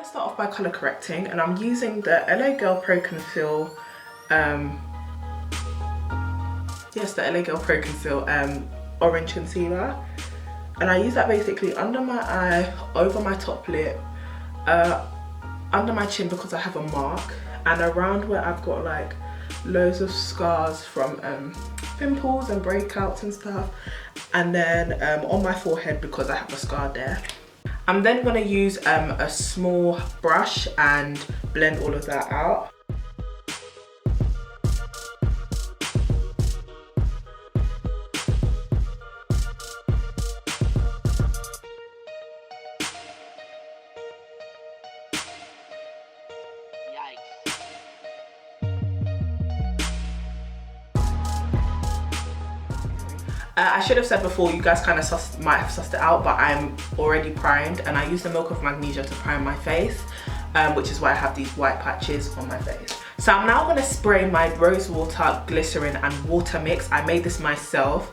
Start off by colour correcting, and I'm using the LA Girl Pro Conceal yes, the LA Girl Pro Conceal orange concealer, and I use that basically under my eye, over my top lip, under my chin because I have a mark, and around where I've got like loads of scars from pimples and breakouts and stuff, and then on my forehead because I have a scar there. I'm then going to use a small brush and blend all of that out. I should have said before, you guys kind of might have sussed it out, but I'm already primed, and I use the Milk of Magnesia to prime my face, which is why I have these white patches on my face. So I'm now going to spray my rose water, glycerin and water mix. I made this myself,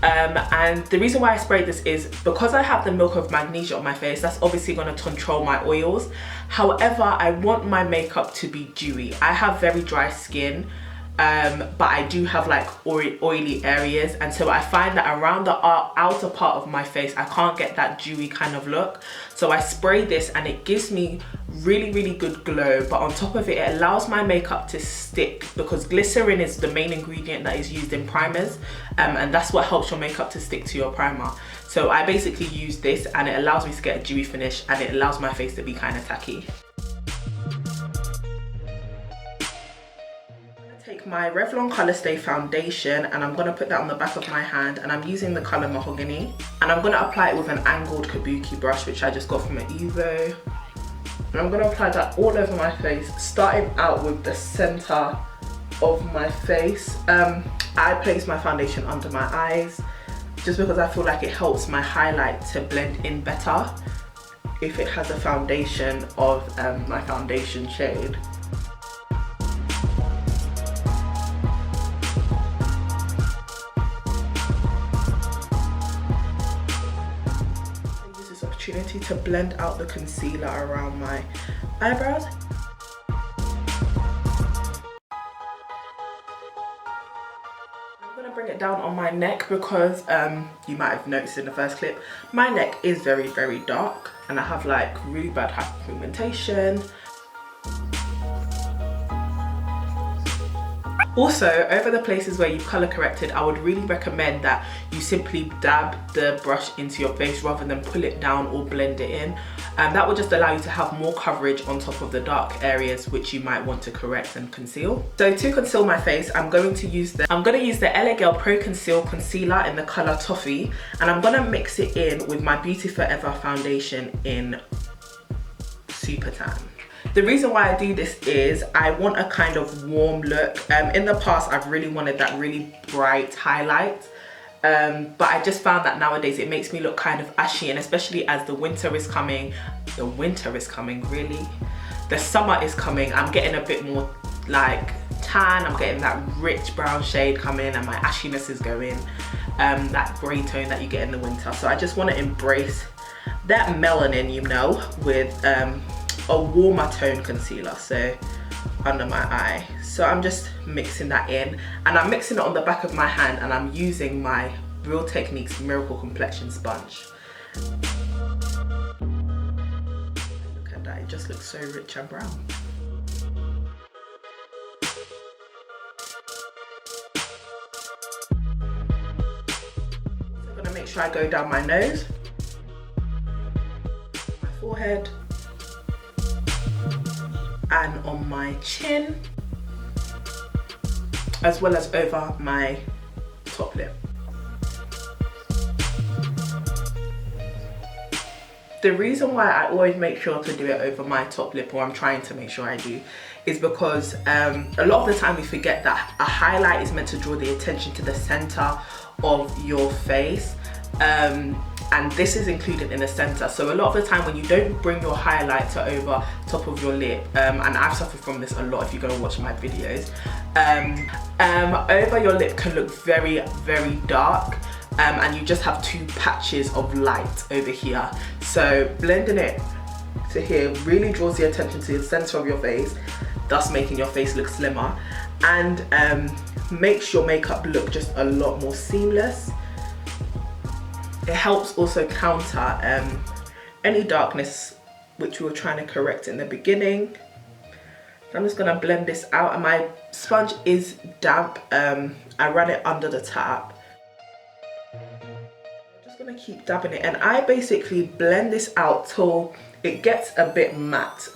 and the reason why I sprayed this is because I have the Milk of Magnesia on my face. That's obviously going to control my oils. However, I want my makeup to be dewy. I have very dry skin, but I do have like oily areas, and so I find that around the outer part of my face I can't get that dewy kind of look. So I spray this and it gives me really good glow, but on top of it, it allows my makeup to stick, because glycerin is the main ingredient that is used in primers, and that's what helps your makeup to stick to your primer. So I basically use this and it allows me to get a dewy finish, and it allows my face to be kind of tacky. Take my Revlon COLORSTAY foundation and I'm going to put that on the back of my hand, and I'm using the colour Mahogany, and I'm going to apply it with an angled kabuki brush which I just got from an Evo, and I'm going to apply that all over my face, starting out with the centre of my face. I place my foundation under my eyes just because I feel like it helps my highlight to blend in better if it has a foundation of my foundation shade. Opportunity to blend out the concealer around my eyebrows. I'm going to bring it down on my neck because you might have noticed in the first clip, my neck is very dark and I have like really bad hyperpigmentation. Also, over the places where you've colour corrected, I would really recommend that you simply dab the brush into your face rather than pull it down or blend it in. That will just allow you to have more coverage on top of the dark areas which you might want to correct and conceal. So to conceal my face, I'm going to use the LA Girl Pro Conceal Concealer in the colour Toffee, and I'm going to mix it in with my Beauty Forever foundation in Super Tan. The reason why I do this is I want a kind of warm look. In the past, I've really wanted that really bright highlight, but I just found that nowadays it makes me look kind of ashy, and especially as the winter is coming, really? The summer is coming, I'm getting a bit more like tan, I'm getting that rich brown shade coming, and my ashiness is going, that grey tone that you get in the winter. So I just want to embrace that melanin, you know, with a warmer tone concealer, so under my eye. So I'm just mixing that in, and I'm mixing it on the back of my hand, and I'm using my Real Techniques Miracle Complexion sponge. Look at that, it just looks so rich and brown. So I'm gonna make sure I go down my nose, my forehead, and on my chin, as well as over my top lip. The reason why I always make sure to do it over my top lip, or I'm trying to make sure I do, is because a lot of the time we forget that a highlight is meant to draw the attention to the center of your face. And this is included in the center, so a lot of the time when you don't bring your highlighter over top of your lip, and I've suffered from this a lot if you're going to watch my videos, over your lip can look very dark, and you just have two patches of light over here. So blending it to here really draws the attention to the center of your face, thus making your face look slimmer, and makes your makeup look just a lot more seamless. It helps also counter any darkness which we were trying to correct in the beginning. I'm just gonna blend this out, and my sponge is damp. I ran it under the tap. I'm just gonna keep dabbing it, and I basically blend this out till it gets a bit matte.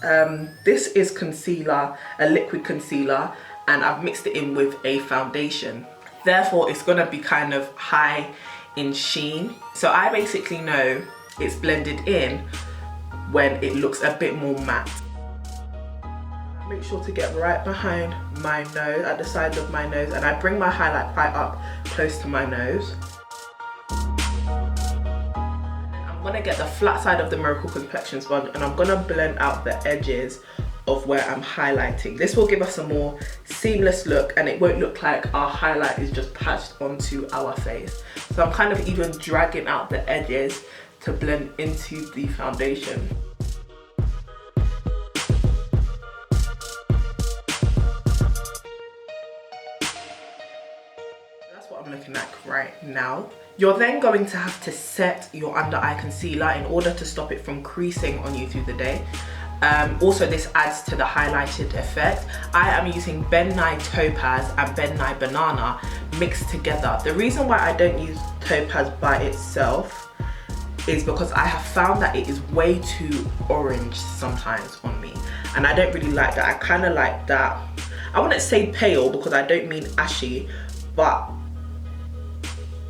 This is concealer, a liquid concealer, and I've mixed it in with a foundation. Therefore, it's gonna be kind of high in sheen. So I basically know it's blended in when it looks a bit more matte. Make sure to get right behind my nose, at the sides of my nose, and I bring my highlight quite up close to my nose. I'm gonna get the flat side of the Miracle Complexion sponge, and I'm gonna blend out the edges of where I'm highlighting. This will give us a more seamless look, and it won't look like our highlight is just patched onto our face. So I'm kind of even dragging out the edges to blend into the foundation. I'm looking like right now. You're then going to have to set your under eye concealer in order to stop it from creasing on you through the day. Also, this adds to the highlighted effect. I am using Ben Nye Topaz and Ben Nye Banana mixed together. The reason why I don't use Topaz by itself is because I have found that it is way too orange sometimes on me, and I don't really like that. I kind of like that, I wouldn't say pale because I don't mean ashy, but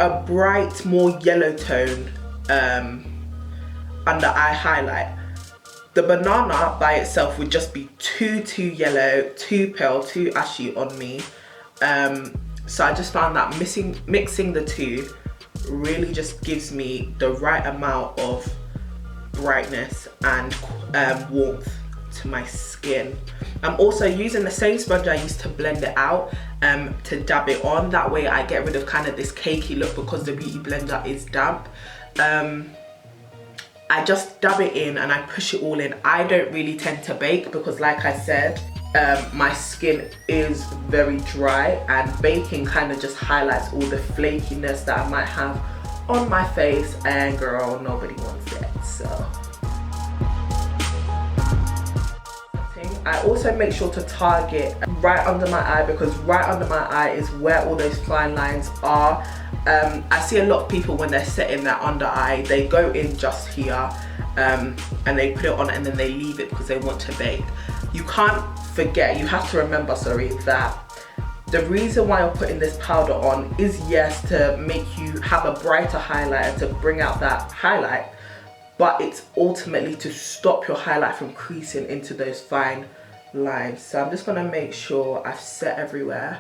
a bright, more yellow tone under eye highlight. The banana by itself would just be too yellow, too pale, too ashy on me. So I just found that mixing the two really just gives me the right amount of brightness and warmth to my skin. I'm also using the same sponge I used to blend it out to dab it on. That way I get rid of kind of this cakey look because the Beauty Blender is damp. I just dab it in and I push it all in. I don't really tend to bake because, like I said, my skin is very dry, and baking kind of just highlights all the flakiness that I might have on my face, and girl, nobody wants it. So I also make sure to target right under my eye, because right under my eye is where all those fine lines are. I see a lot of people when they're setting their under eye, they go in just here and they put it on and then they leave it because they want to bake. You can't forget, you have to remember, sorry, that the reason why you're putting this powder on is, yes, to make you have a brighter highlight and to bring out that highlight, but it's ultimately to stop your highlight from creasing into those fine lines. So I'm just gonna make sure I've set everywhere.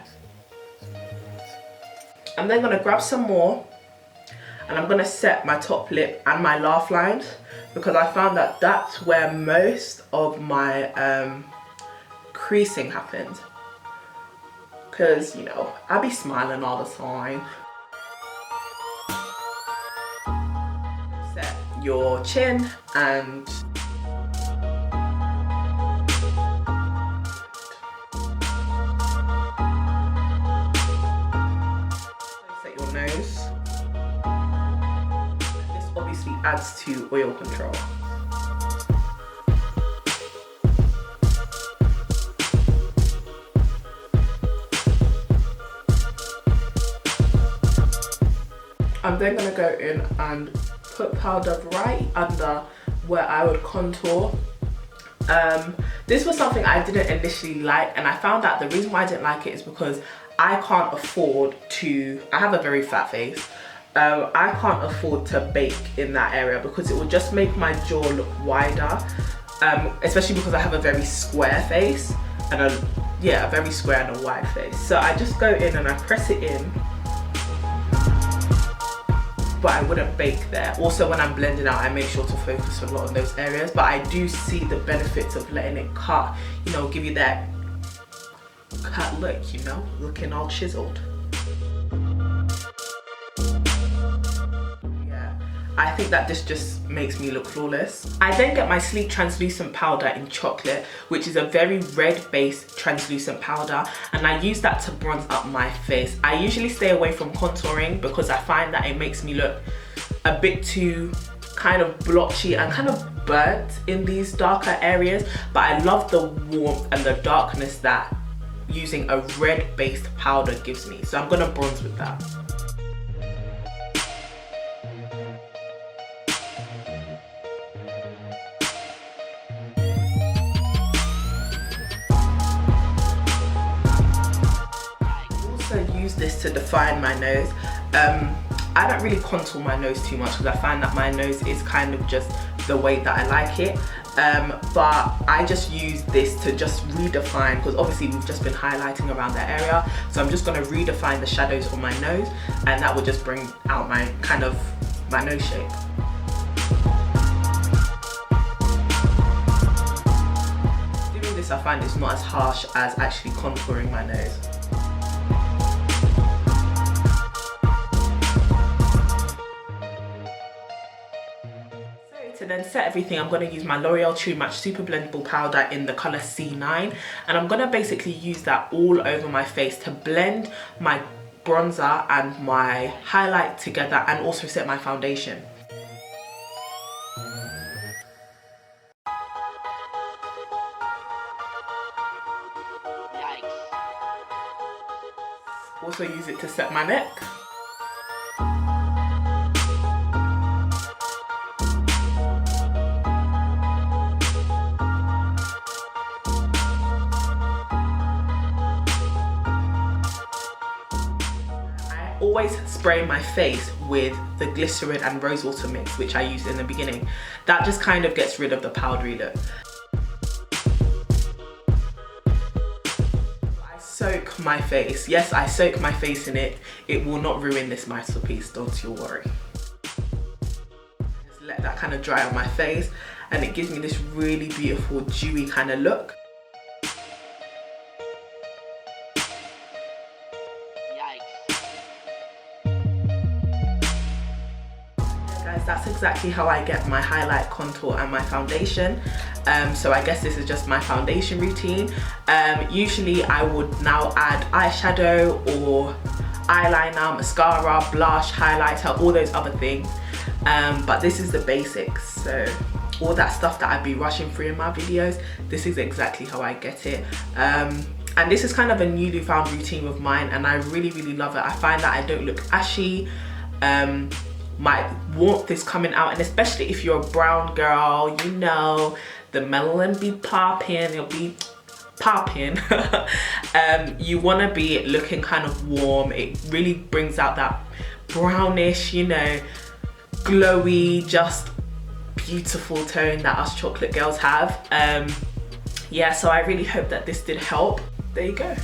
I'm then gonna grab some more and I'm gonna set my top lip and my laugh lines, because I found that that's where most of my creasing happens. Because, you know, I be smiling all the time. Set your chin and set your nose. This obviously adds to oil control. I'm then going to go in and put powder right under where I would contour. This was something I didn't initially like, and I found out the reason why I didn't like it is because I can't afford to, I have a very fat face, I can't afford to bake in that area because it would just make my jaw look wider, especially because I have a very square face, and a very square and a wide face. So I just go in and I press it in, but I wouldn't bake there. Also, when I'm blending out, I make sure to focus a lot on those areas, but I do see the benefits of letting it cut, you know, give you that cut look, you know, looking all chiseled. Yeah, I think that this just makes me look flawless. I then get my Sleek translucent powder in chocolate, which is a very red based translucent powder, and I use that to bronze up my face. I usually stay away from contouring because I find that it makes me look a bit too kind of blotchy and kind of burnt in these darker areas, but I love the warmth and the darkness that using a red based powder gives me. So I'm gonna bronze with that. Use this to define my nose. I don't really contour my nose too much because I find that my nose is kind of just the way that I like it, but I just use this to just redefine, because obviously we've just been highlighting around that area, so I'm just going to redefine the shadows on my nose, and that will just bring out my kind of my nose shape. Doing this, I find it's not as harsh as actually contouring my nose. To then set everything, I'm going to use my L'Oreal True Match Super Blendable Powder in the colour C9, and I'm going to basically use that all over my face to blend my bronzer and my highlight together and also set my foundation. Also use it to set my neck. Always spray my face with the glycerin and rosewater mix, which I used in the beginning. That just kind of gets rid of the powdery look. I soak my face. Yes, I soak my face in it. It will not ruin this masterpiece, don't you worry. Just let that kind of dry on my face, and it gives me this really beautiful dewy kind of look. That's exactly how I get my highlight, contour and my foundation. So I guess this is just my foundation routine. Usually I would now add eyeshadow or eyeliner, mascara, blush, highlighter, all those other things. But this is the basics. So all that stuff that I'd be rushing through in my videos, this is exactly how I get it. And this is kind of a newly found routine of mine, and I really, really love it. I find that I don't look ashy. My warmth is coming out, and especially if you're a brown girl, you know, the melanin be popping, it'll be popping. You want to be looking kind of warm. It really brings out that brownish, you know, glowy, just beautiful tone that us chocolate girls have. Yeah, so I really hope that this did help. There you go.